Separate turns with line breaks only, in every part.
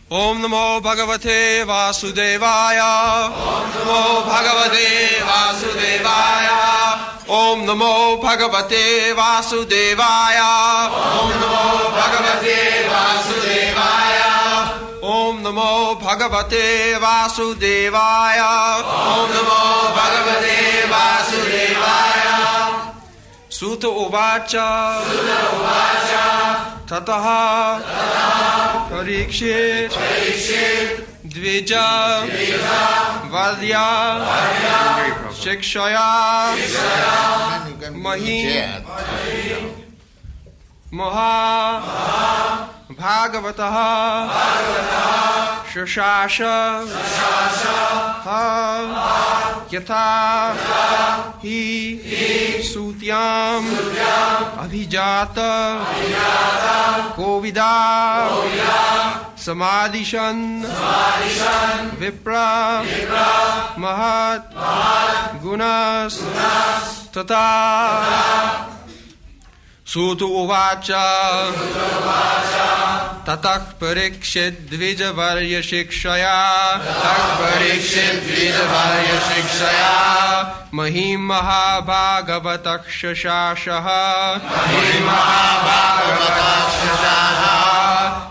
Om Namo Bhagavate Vasudevaya. Om Namo Bhagavate Vasudevaya. Om Namo Bhagavate Vasudevaya. Om Namo Bhagavate Vasudevaya. Om Namo Bhagavate Vasudevaya. Om Namo Bhagavate Vasudevaya. Sutta Uvacha. Tataha Parikshit Dvija Vadya Shikshaya Mahim Maha Bhagavataha Shashasha Ha Yatha Hi Sutyam Abhijata Kovida Samadhishan Vipra Mahat Gunas Tata Sutta Uvacha Tatak Parikshit Dvijavarya Shikshaya Mahim Mahabhagavatak Shashashaha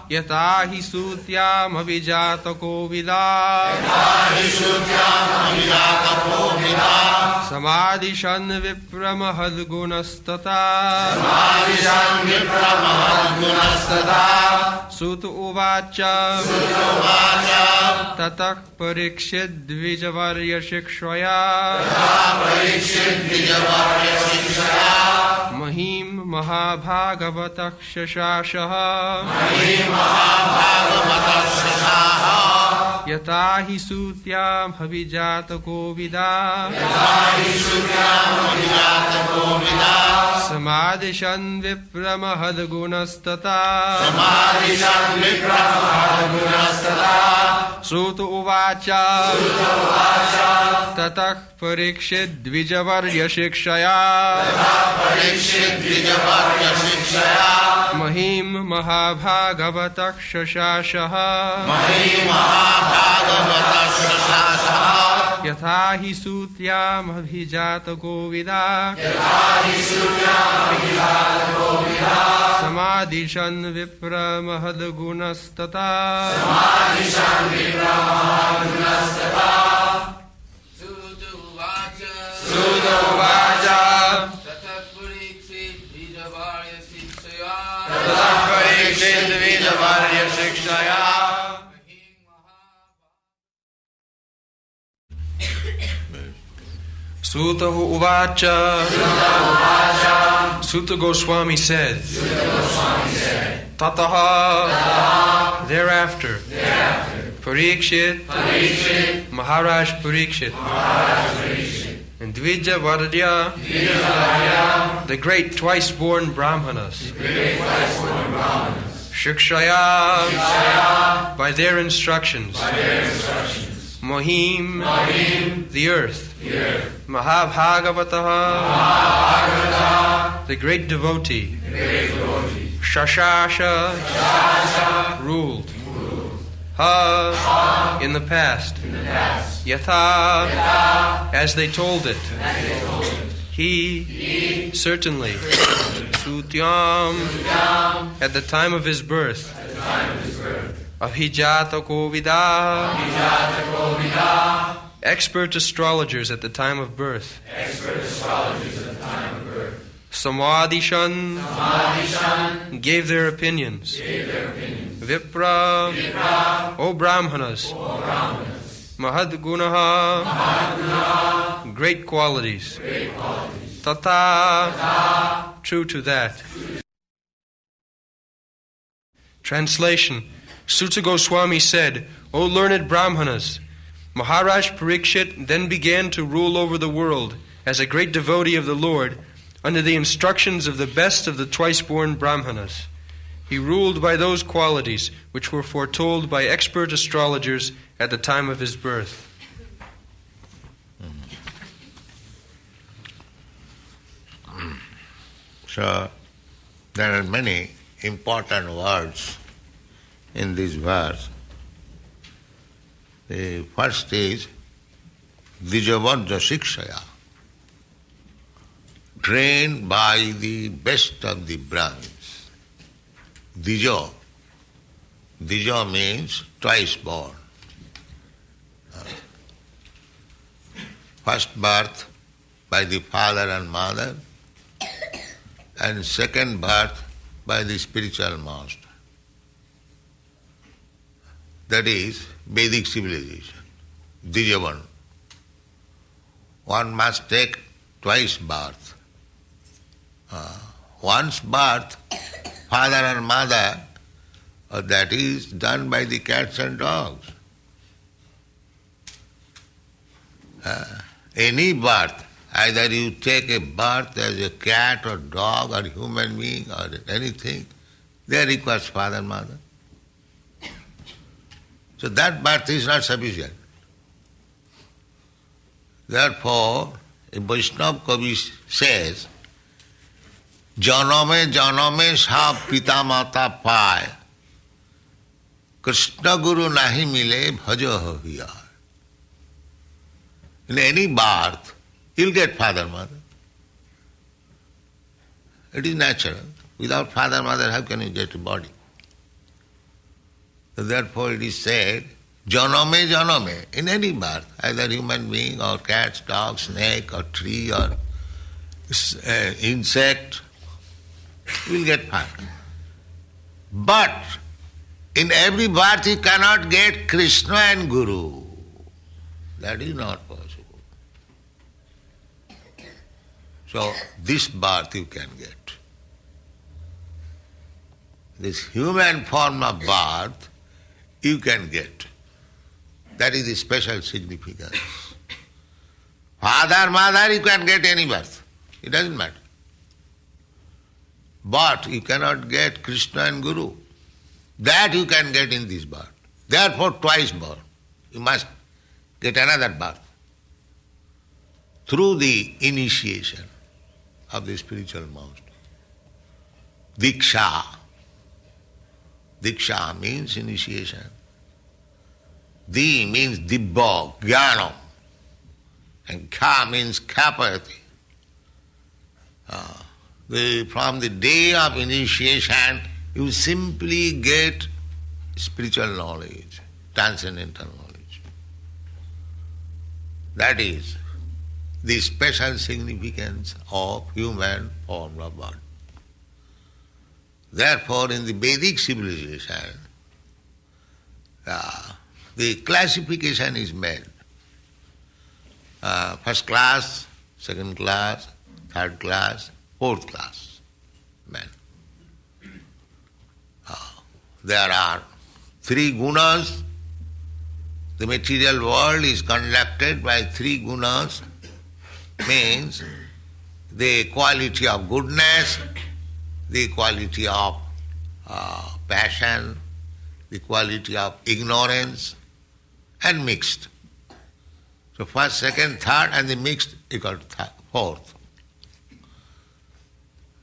Yatahi Sutyam Avijata Kovida Samadhishan Vipramahad Gunastata Sutta Uvacha Tatak Parikshit Dvijavarya Shikshaya Mahim Mahabhagavatak Shashashaha Yatahi Sutyam Havijata Kovida Samadhishan Vipramahad Gunastata Sutta Uvacha Tatak Parikshit Dvijavarya Shikshaya Mahim Mahabhagavatak Shashashaha Yatahi Sutyam Abhijata Kovida Samadhishan Vipra Mahad Gunastata Sutta Uvacha Tatak Parikshit Dvijavarya Shikshaya Sutta Uvacha Sutta Goswami said Tataha thereafter Parikshit Maharaj Parikshit and Dvija Vadya the great twice-born Brahmanas Shikshaya by their instructions Mahim the earth Mahabhagavataha the great devotee Shashasha ruled Ha in the past Yatha as they told it He certainly Sutyam at the time of his birth Abhijata Kovida expert astrologers at the time of birth Samadhishan gave their opinions Vipra O Brahmanas Mahadgunaha great qualities Tata true to that. Translation. Sutta Goswami said, O learned Brahmanas, Maharaj Parikshit then began to rule over the world as a great devotee of the Lord under the instructions of the best of the twice-born Brahmanas. He ruled by those qualities which were foretold by expert astrologers at the time of his birth.
So, there are many important words in this verse. The first is Dijavajja Shikshaya, trained by the best of the Brahmins. Dija. Dija means twice born. First birth by the father and mother, and second birth by the spiritual master. That is Vedic civilization, Dijavan. One must take twice birth. Once birth, father and mother, that is done by the cats and dogs. Any birth, either you take a birth as a cat or dog or human being or anything, there requires father and mother. So that birth is not sufficient. Therefore, a Vaishnava Kavi says, Janame janame sa pita mata paye, Krishna Guru nahi mile bhaja hiya. In any birth, you'll get father, mother. It is natural. Without father, mother, how can you get a body? So therefore it is said, janame janame, in any birth, either human being or cat, dog, snake or tree or insect, will get father. But in every birth you cannot get Krishna and Guru. That is not possible. So this birth you can get. This human form of birth you can get. That is the special significance. Father, mother, you can get any birth. It doesn't matter. But you cannot get Krishna and Guru. That you can get in this birth. Therefore twice born. You must get another birth. Through the initiation of the spiritual master. Diksha. Diksha means initiation. Di means dibba, jnana. And ka means kapayati. From the day of initiation, you simply get spiritual knowledge, transcendental knowledge. That is the special significance of human form of birth. Therefore, in the Vedic civilization, the classification is made. First class, second class, third class, fourth class men. There are three gunas. The material world is conducted by three gunas, means the quality of goodness, the quality of passion, the quality of ignorance, and mixed. So first, second, third, and the mixed equal to fourth.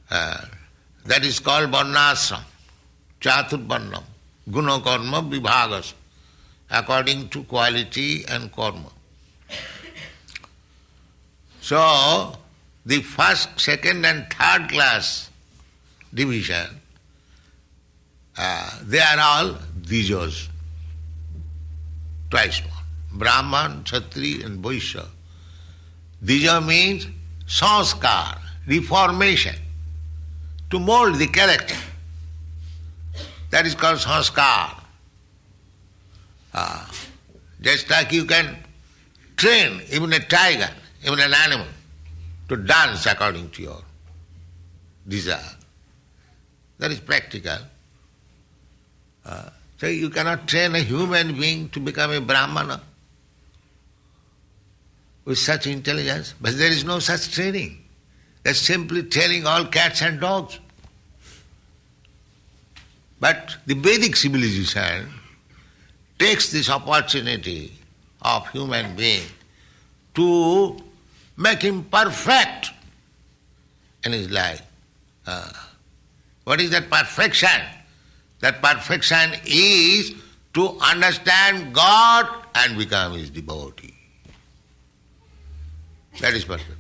That is called varnasram, chaturvarnam, guna karma vibhagas, according to quality and karma. So, the first, second and third class division, they are all dijas, twice born. Brahman, Kshatriya and Vaishya. Dija means sanskar, reformation, to mold the character. That is called sanskar. Just like you can train even a tiger, even an animal, to dance according to your desire. That is practical. So you cannot train a human being to become a Brahmana with such intelligence, but there is no such training. That's simply telling all cats and dogs. But the Vedic civilization takes this opportunity of human being to make him perfect in his life. What is that perfection? That perfection is to understand God and become His devotee. That is perception.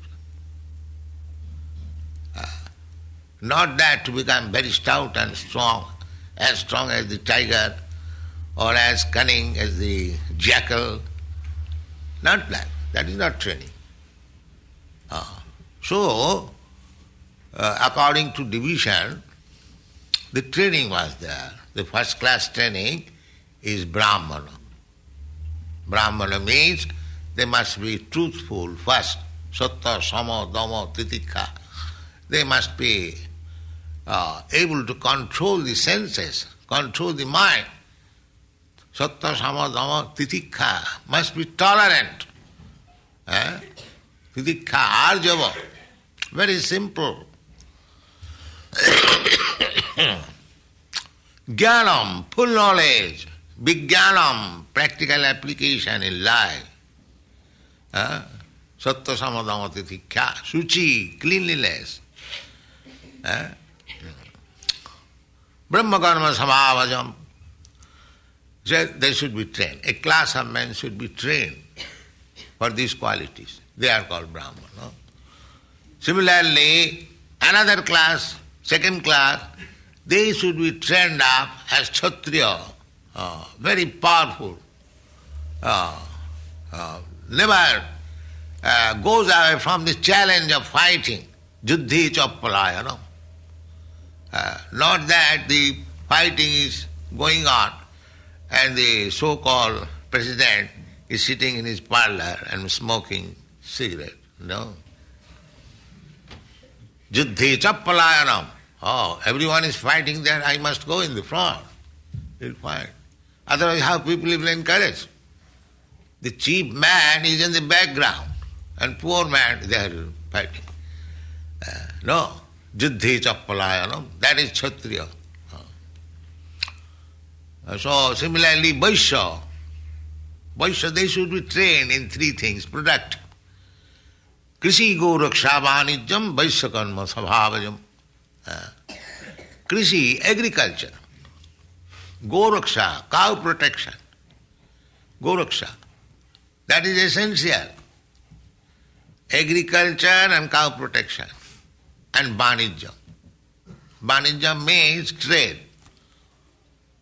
Not that to become very stout and strong as the tiger, or as cunning as the jackal. Not that. That is not training. So, according to division, the training was there. The first class training is Brahmana. Brahmana means they must be truthful first. Sattva, Sama, Dhamma, Titikha. They must be able to control the senses, control the mind. Sattva, Sama, Dhamma, Titikha must be tolerant. Titikha, Arjava. Very simple. Jnanam, full knowledge. Vijnanam, practical application in life. Sattva, Sama, Dhamma, Titikha. Suchi, cleanliness. Brahma karma samavajam. They should be trained. A class of men should be trained for these qualities. They are called Brahmana. No? Similarly, another class, second class, they should be trained up as Kshatriya, very powerful, never goes away from the challenge of fighting, juddhi chappalaya, no? Not that the fighting is going on and the so-called president is sitting in his parlor and smoking cigarette. No. Juddhi chappalayanam. Oh, everyone is fighting there, I must go in the front. He'll fight. Otherwise, how people will encourage? The cheap man is in the background and poor man, they are fighting. No. Juddhi chappalayanam. That is Kshatriya. So, similarly, Vaishya. Vaishya, they should be trained in three things. Product. Krishi go raksha vanijam Vaishya karma sabhavajam. Krishi, agriculture. Go raksha, cow protection. Go raksha. That is essential. Agriculture and cow protection. And vanijam. Vanijam means trade.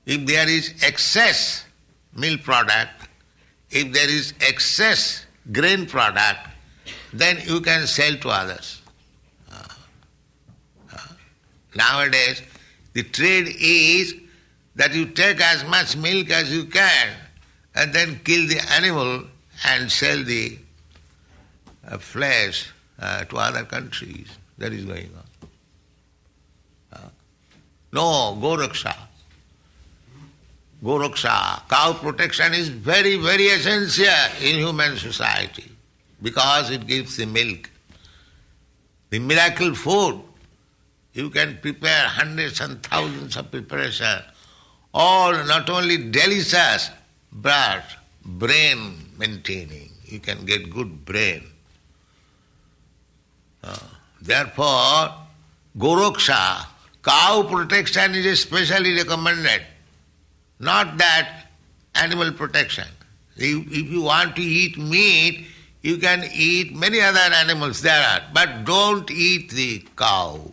If there is excess milk product, if there is excess grain product, then you can sell to others. Nowadays, the trade is that you take as much milk as you can and then kill the animal and sell the flesh to other countries. That is going on. No, go raksha. Go raksha, cow protection is very, very essential in human society because it gives the milk. The miracle food, you can prepare hundreds and thousands of preparation, all not only delicious but brain maintaining. You can get good brain. Therefore, Goroksha, cow protection is especially recommended. Not that animal protection. If you want to eat meat, you can eat many other animals there are, but don't eat the cows.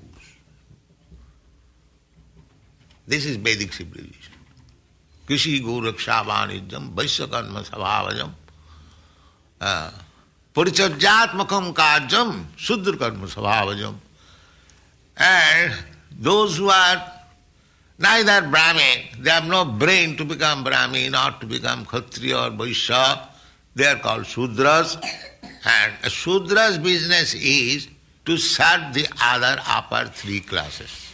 This is Vedic civilization. Krishi Goraksha Vanijam Vaishya Karma Sabhavajam Parichajyatmakam Karjam Sudra Karma Sabhavajam. And those who are neither Brahmin, they have no brain to become Brahmin or to become Kshatriya or Vaishya, they are called Shudras. And a Shudra's business is to serve the other upper three classes,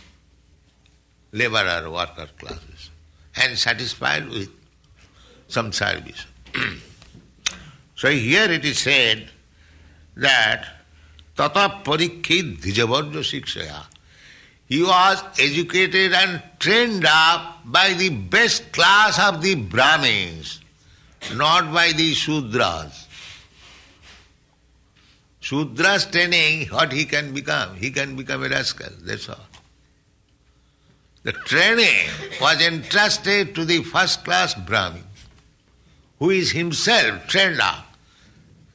laborer, worker classes, and satisfied with some service. So here it is said that Tata Parikkhit Dhijavarja Shikshaya. He was educated and trained up by the best class of the Brahmins, not by the Shudras. Shudras training, what he can become? He can become a rascal, that's all. The training was entrusted to the first-class Brahmin, who is himself trained up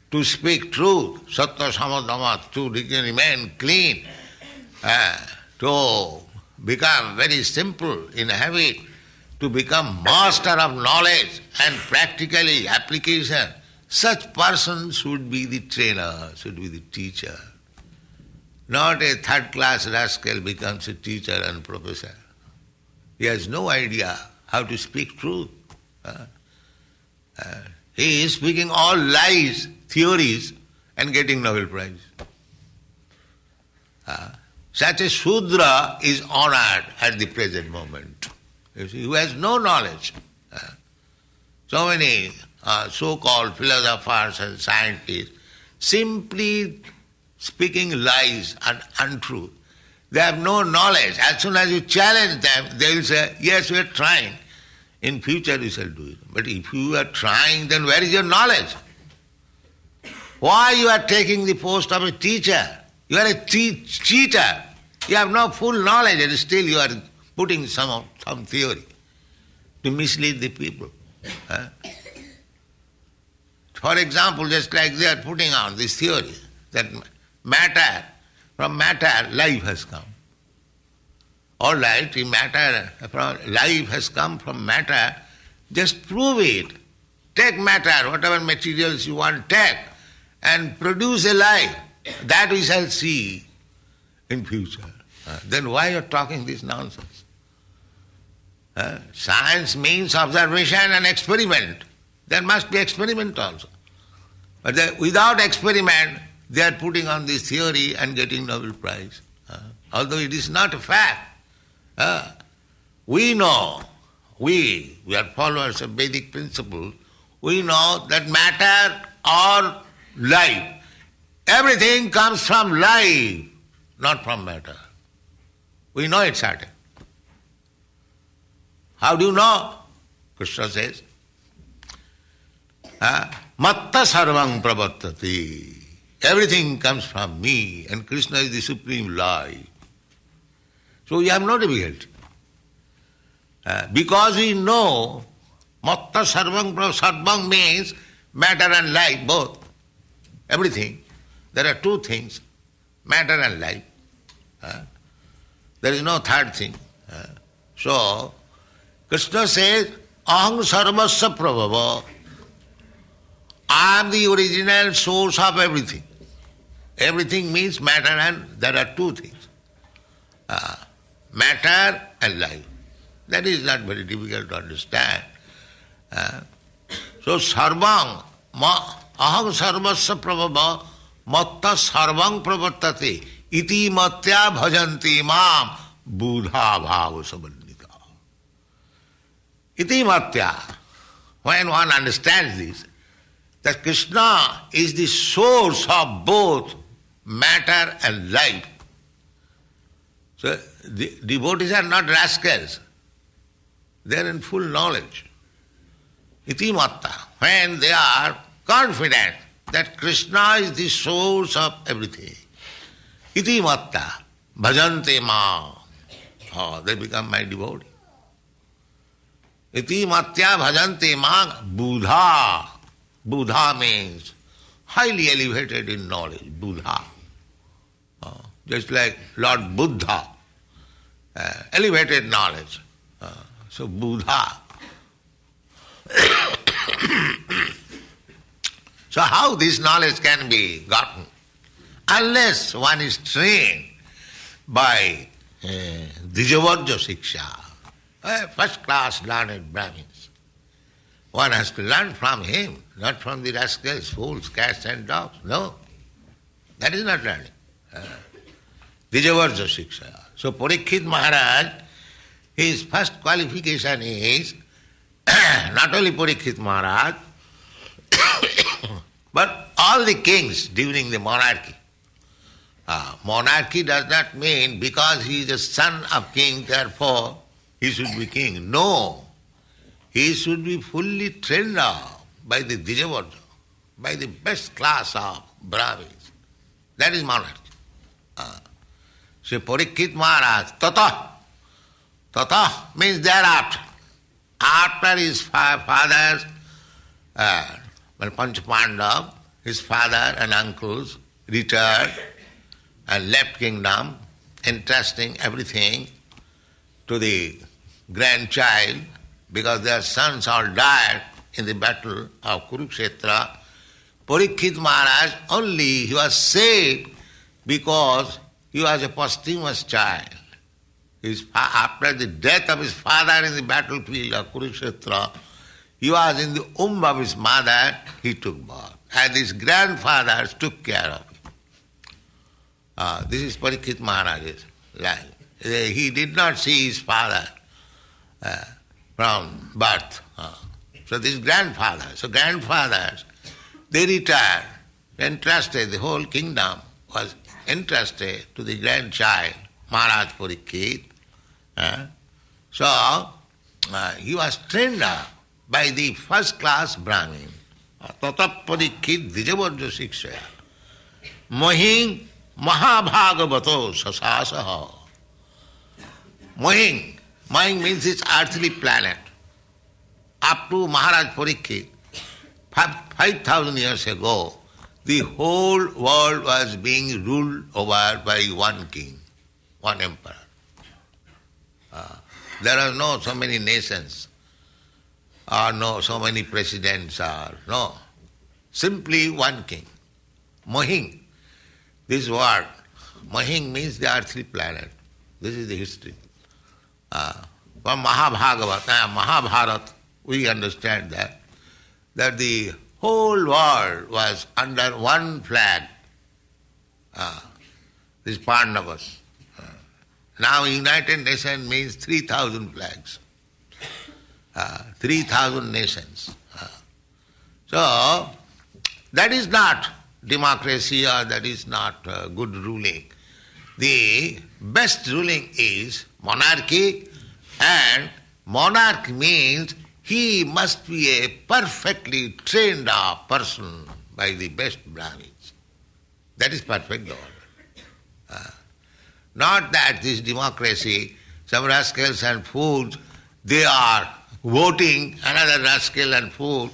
to speak truth, sattva samadhamma, to remain clean, to become very simple in habit, to become master of knowledge and practically application. Such person should be the trainer, should be the teacher. Not a third-class rascal becomes a teacher and professor. He has no idea how to speak truth. He is speaking all lies, theories, and getting Nobel Prize. Such a Shudra is honored at the present moment. You see, who has no knowledge. So many so-called philosophers and scientists simply speaking lies and untruth. They have no knowledge. As soon as you challenge them, they will say, yes, we are trying. In future we shall do it. But if you are trying, then where is your knowledge? Why you are taking the post of a teacher? You are a cheater. You have no full knowledge and still you are putting some theory to mislead the people. For example, just like they are putting on this theory that from matter life has come. All right, life has come from matter, just prove it. Take matter, whatever materials you want, take, and produce a life. That we shall see in future. Then why you are talking this nonsense? Science means observation and experiment. There must be experiment also. But without experiment, they are putting on this theory and getting Nobel Prize. Although it is not a fact. We know, we are followers of Vedic principle, we know that matter or life, everything comes from life, not from matter. We know it certain. How do you know? Krishna says, Matta sarvang pravartati. Everything comes from me, and Krishna is the supreme life. So we have no difficulty. Because we know Matta sarvang means matter and life, both. Everything. There are two things, matter and life. There is no third thing. So, Krishna says, Aham sarvasya prabhava. I am the original source of everything. Everything means matter, and there are two things. Matter and life. That is not very difficult to understand. So sarvang, aham sarvasya prabhava, matta sarvang pravartate, iti matya bhajanti mam buddha bhava sabandita. Iti matya. When one understands this, that Krishna is the source of both matter and life. So the devotees are not rascals. They are in full knowledge. Iti matta. When they are confident that Krishna is the source of everything. Iti matta. Bhajante ma. Oh, they become my devotee. Iti matya bhajante ma buddha. Buddha means highly elevated in knowledge. Buddha. Just like Lord Buddha. Elevated knowledge. So Buddha. So how this knowledge can be gotten? Unless one is trained by Dijavarja Siksha, first class learned Brahmins. One has to learn from him, not from the rascals, fools, cats and dogs. No, that is not learning. Dijavarja Siksha. So Parikshit Maharaj, his first qualification is not only Parikshit Maharaj, but all the kings during the monarchy. Monarchy does not mean because he is a son of king, therefore he should be king. No. He should be fully trained up by the Dijavarja, by the best class of Brahmins. That is monarchy. So Parikshit Maharaj, tata Tata means thereafter. After his father's, Panch Pandav, his father and uncles returned and left kingdom, entrusting everything to the grandchild, because their sons all died in the battle of Kurukshetra. Parikshit Maharaj only, he was saved because he was a posthumous child. After the death of his father in the battlefield of Kurukshetra, he was in the womb of his mother, he took birth. And his grandfathers took care of him. This is Parikshit Maharaj's life. He did not see his father from birth. So this grandfathers, they retired, entrusted, the whole kingdom was entrusted to the grandchild, Maharaj Parikshit. So he was trained up by the first class Brahmin. Tata Parikshit Dijavarja Shikshaya. Mahing Mahabhagavato Sasasaha. Mahing means its earthly planet. Up to Maharaj Parikshit, 5,000 years ago, the whole world was being ruled over by one king, one emperor. There are no so many nations, or no so many presidents, or no. Simply one king. Mahing. This word, Mahing means the earthly planet. This is the history. From Mahabharata, we understand that the whole world was under one flag, this Pandavas. Now United Nations means 3,000 flags, 3,000 nations. So that is not democracy, or that is not good ruling. The best ruling is monarchy, and monarch means he must be a perfectly trained up person by the best Brahmins. That is perfect order. Not that this democracy, some rascals and fools, they are voting another rascal and fool,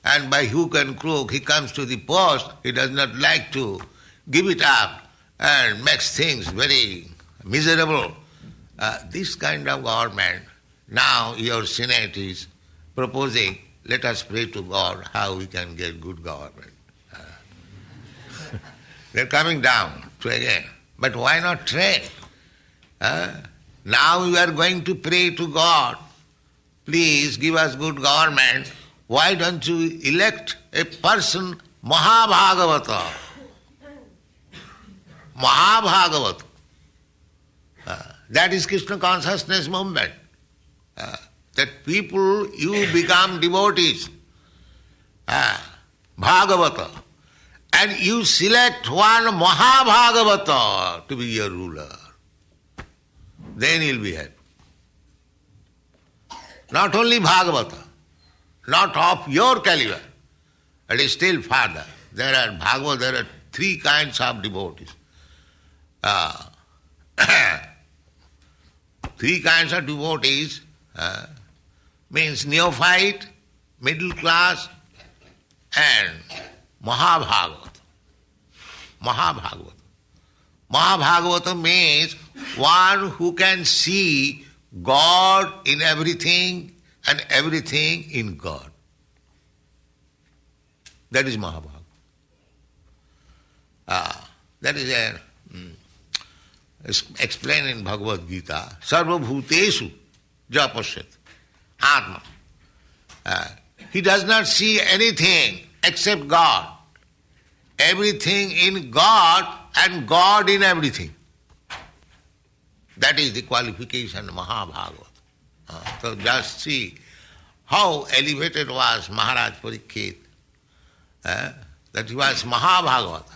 and by hook and crook he comes to the post, he does not like to give it up and makes things very miserable. This kind of government, now your Senate is proposing, let us pray to God how we can get good government. They're coming down to again. But why not train? Now we are going to pray to God, please give us good government. Why don't you elect a person, Mahabhagavata? Mahabhagavata. That is Krishna consciousness movement. That people, you become devotees, Bhagavata, and you select one Mahabhagavata to be your ruler. Then you'll be happy. Not only Bhagavata, not of your caliber, it is still further. There are 3 kinds of devotees. 3 kinds of devotees means neophyte, middle class, and Mahabhagavata. Mahabhagavata means one who can see God in everything and everything in God. That is Mahabhagavata. That is explained in Bhagavad Gita. Sarva bhuteshu japashyat atma. He does not see anything except God. Everything in God and God in everything. That is the qualification of Mahabhagavata. So just see how elevated was Maharaj Parikshit, that he was Mahabhagavata.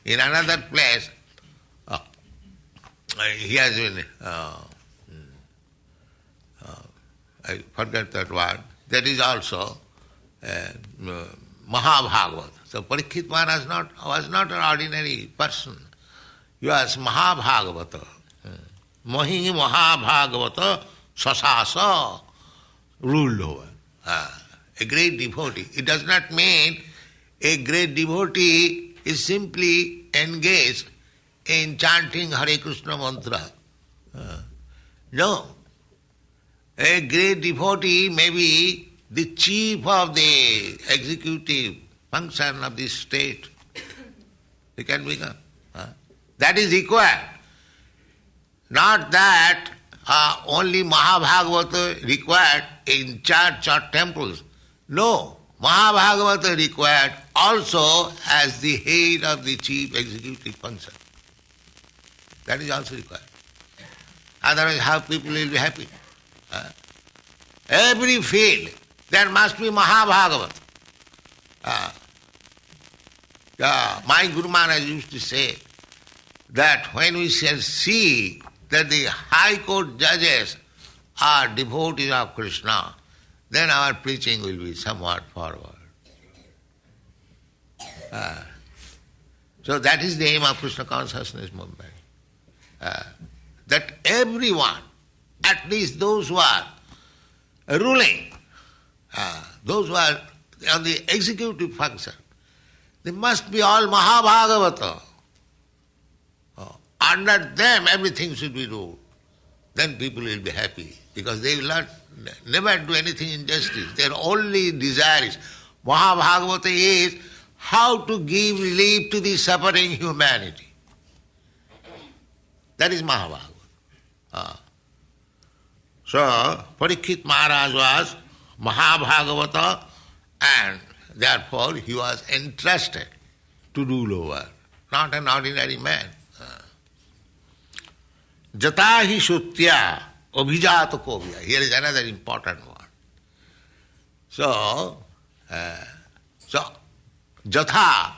In another place, he has been, I forget that word, that is also Mahabhagavata. So Parikshit Maharaj was not an ordinary person. He was Mahabhagavata. Mahi Mahabhagavata Sasasa, ruled over. A great devotee. It does not mean a great devotee is simply engaged in chanting Hare Krishna mantra. No. A great devotee may be the chief of the executive function of the state. He can become. That is required. Not that only Mahabhagavata required in church or temples. No. Mahabhagavata required also as the head of the chief executive function. That is also required. Otherwise how people will be happy? Every field there must be Mahabhagavata. My Guru Maharaj used to say that when we shall see that the high court judges are devotees of Krishna, then our preaching will be somewhat forward. So that is the aim of Krishna consciousness movement. That everyone, at least those who are ruling, those who are on the executive function, they must be all Mahabhagavata. Under them everything should be ruled. Then people will be happy because they will not never do anything injustice. Their only desire is Mahabhagavata is how to give relief to the suffering humanity. That is Mahabhagavata. So Parikshit Maharaj was Mahabhagavata, and therefore he was entrusted to rule over, not an ordinary man. Jata hi shutya abhijata kovya. Here is another important one. So Jatha,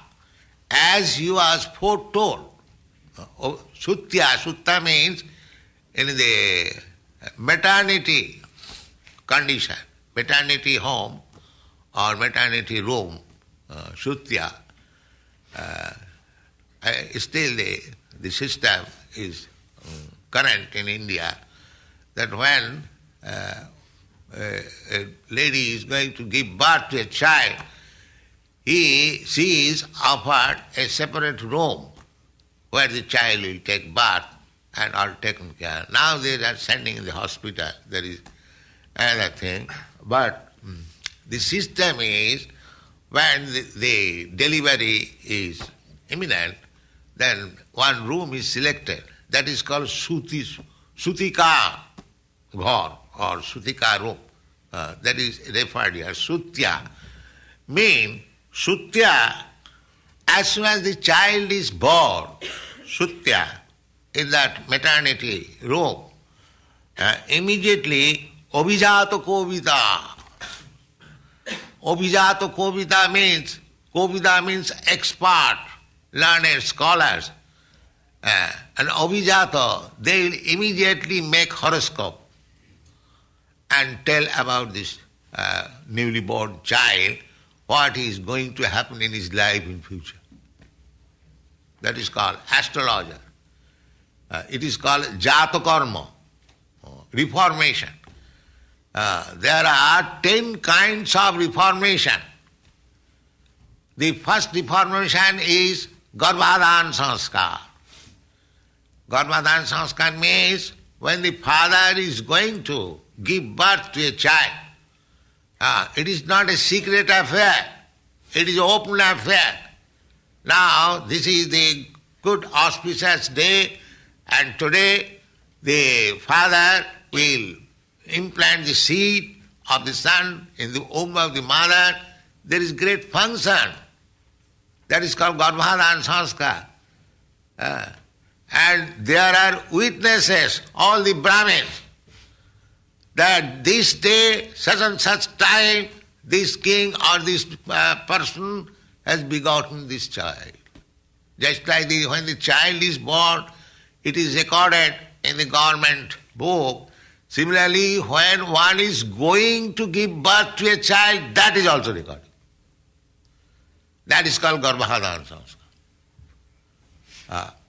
as he was foretold, Sutta means in the maternity condition, maternity home or maternity room, Sutya, still the system is current in India, that when a lady is going to give birth to a child, she is offered a separate room where the child will take birth and all taken care. Now they are sending in the hospital, there is another thing. But the system is when the delivery is imminent, then one room is selected. That is called Sutika Ghar or Sutika room. That is referred here. Sutya means Sutya, as soon as the child is born, Sutya, in that maternity room, immediately Abhijata Kovita. Abhijata Kovita means expert, learned scholars. And Abhijata, they will immediately make horoscope and tell about this newly born child, what is going to happen in his life in future. That is called astrologer. It is called Jata Karma, reformation. There are 10 kinds of reformation. The first reformation is Garbhadhan Sanskar. Garbhadhan Sanskar means when the father is going to give birth to a child, it is not a secret affair, it is an open affair. Now this is the good auspicious day, and today the father will implant the seed of the son in the womb of the mother. There is great function. That is called Garbhadhan Sanskar. And there are witnesses, all the Brahmins, that this day, such and such time, this king or this person has begotten this child. Just like when the child is born, it is recorded in the government book. Similarly, when one is going to give birth to a child, that is also recorded. That is called Garbhadhan Sanskar.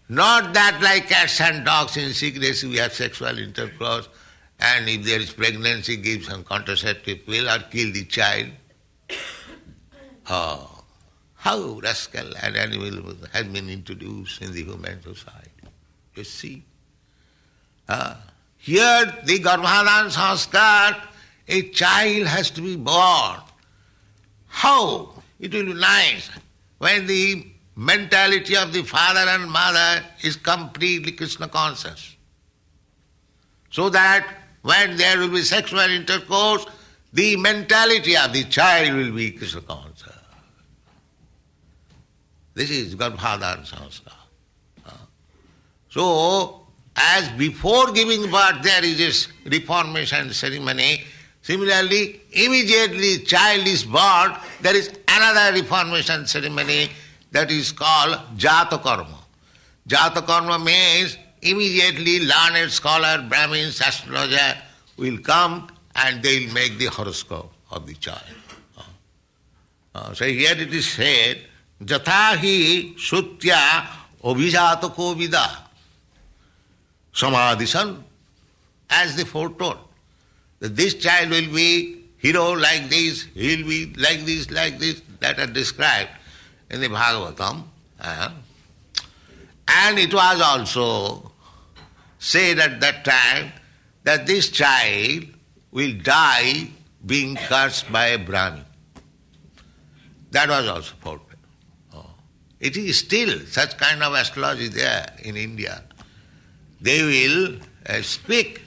Not that like cats and dogs in sickness we have sexual intercourse and if there is pregnancy give some contraceptive pill or kill the child. Oh, how rascal and animal has been introduced in the human society. You see. Here the Garbhadan Sanskar, a child has to be born. How? It will be nice when the mentality of the father and mother is completely Krishna conscious. So that when there will be sexual intercourse, the mentality of the child will be Krishna conscious. This is Garbhadan Sanskar. So, as before giving birth there is this reformation ceremony, similarly, immediately child is born, there is another reformation ceremony that is called Jata Karma. Jata Karma means immediately learned scholar, Brahmins, astrologer will come and they will make the horoscope of the child. So here it is said, Jatahi Sutya Obhijata Kovida Samadhisan, as they foretold, that this child will be hero like this, he will be like this, that are described in the Bhagavatam. And it was also said at that time that this child will die being cursed by a Brahmin. That was also foretold. It is still such kind of astrology there in India. They will speak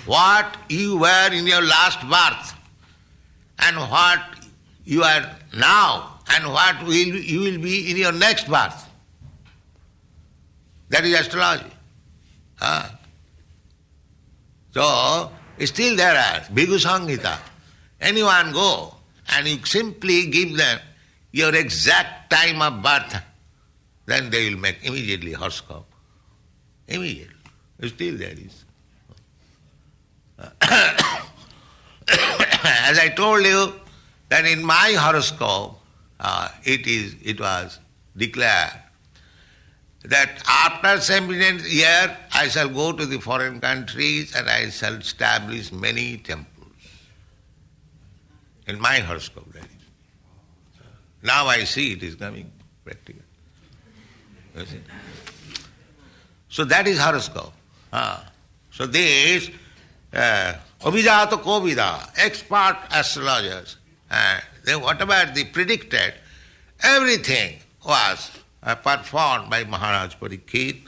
what you were in your last birth and what you are now and what you will be in your next birth. That is astrology. So, still there are Bhigu Samhita. Anyone go and you simply give them your exact time of birth, then they will make immediately horoscope. Immediately. Still there is. As I told you, that in my horoscope, it was declared that after 17th year I shall go to the foreign countries and I shall establish many temples. In my horoscope, that is. Now I see it is coming practical. You see? So that is horoscope. So this Abhijata Kovida, expert astrologers, whatever they predicted, everything was performed by Maharaj Parikshit,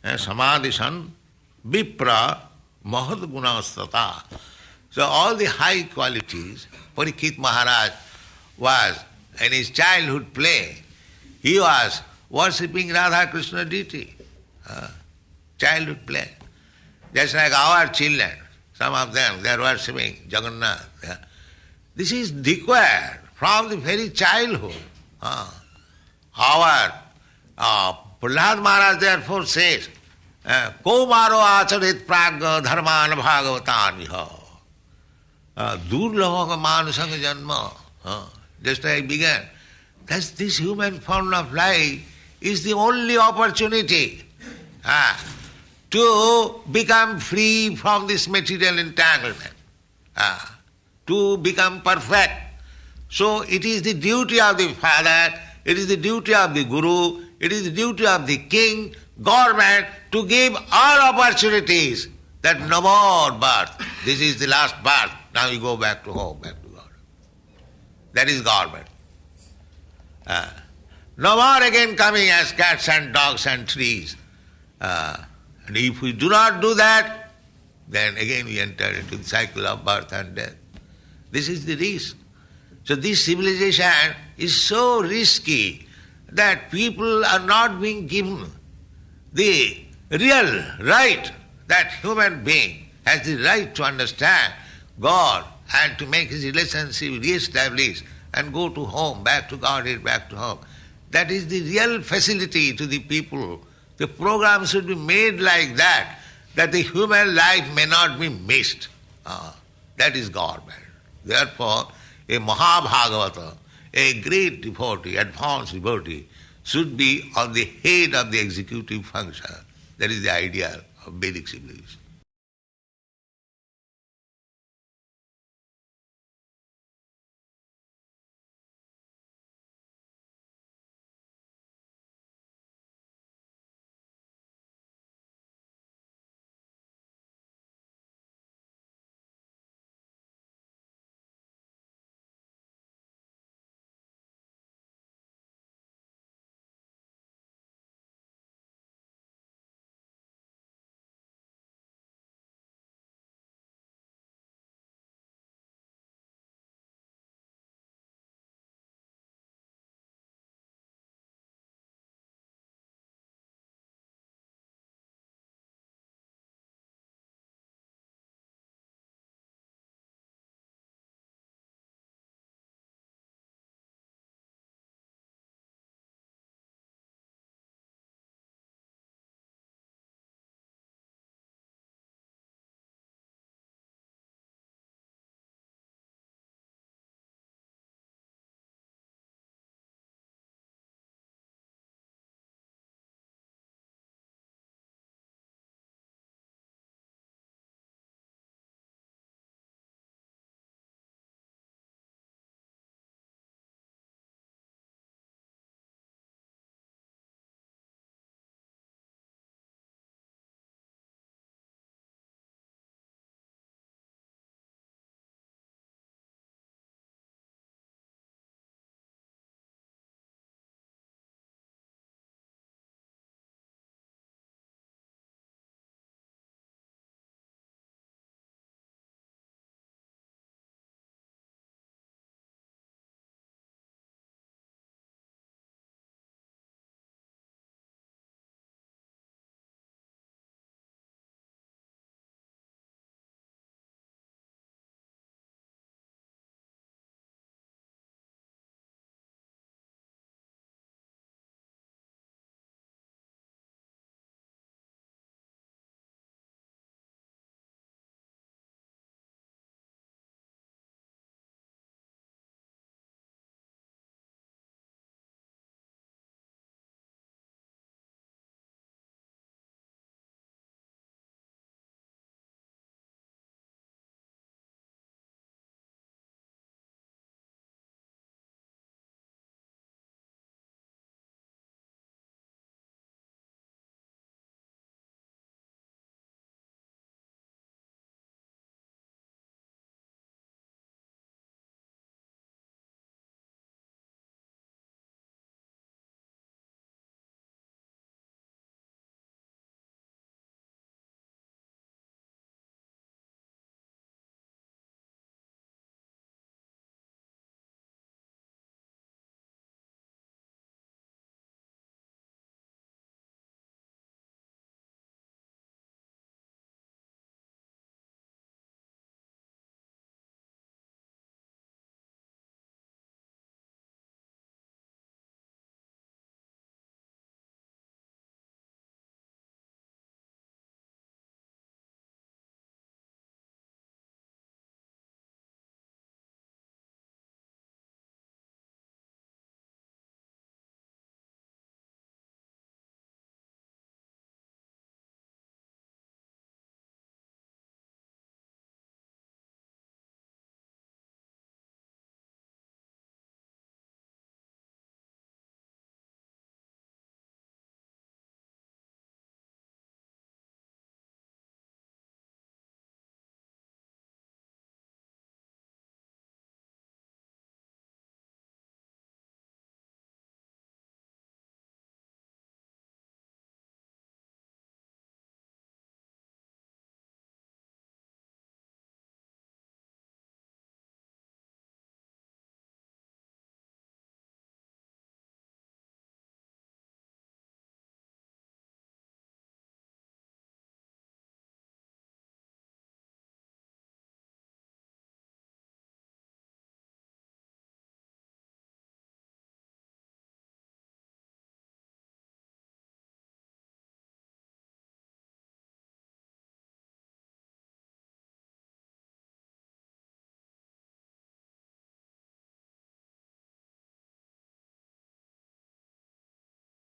Samadhisan, Vipra, Mahad Gunastata. So all the high qualities, Parikshit Maharaj was in his childhood play, he was worshipping Radha Krishna deity. Childhood play. Just like our children, some of them, they are worshipping Jagannath. This is required from the very childhood. Our Prahlad Maharaj therefore says, Ko maro acharit pragya dharman bhagavatam viha. Durlabha manusanga janma. Just like I began. That's this human form of life is the only opportunity to become free from this material entanglement, to become perfect. So it is the duty of the father, it is the duty of the guru, it is the duty of the king, government to give all opportunities that no more birth. This is the last birth. Now you go back to home, back to God. That is government. No more again coming as cats and dogs and trees. And if we do not do that, then again we enter into the cycle of birth and death. This is the risk. So this civilization is so risky that people are not being given the real right, that human being has the right to understand God and to make his relationship re-established and go to home, back to Godhead, back to home. That is the real facility to the people. The program should be made like that the human life may not be missed. That is government. Therefore, a Mahabhagavata, a great devotee, advanced devotee, should be on the head of the executive function. That is the idea of Vedic civilization.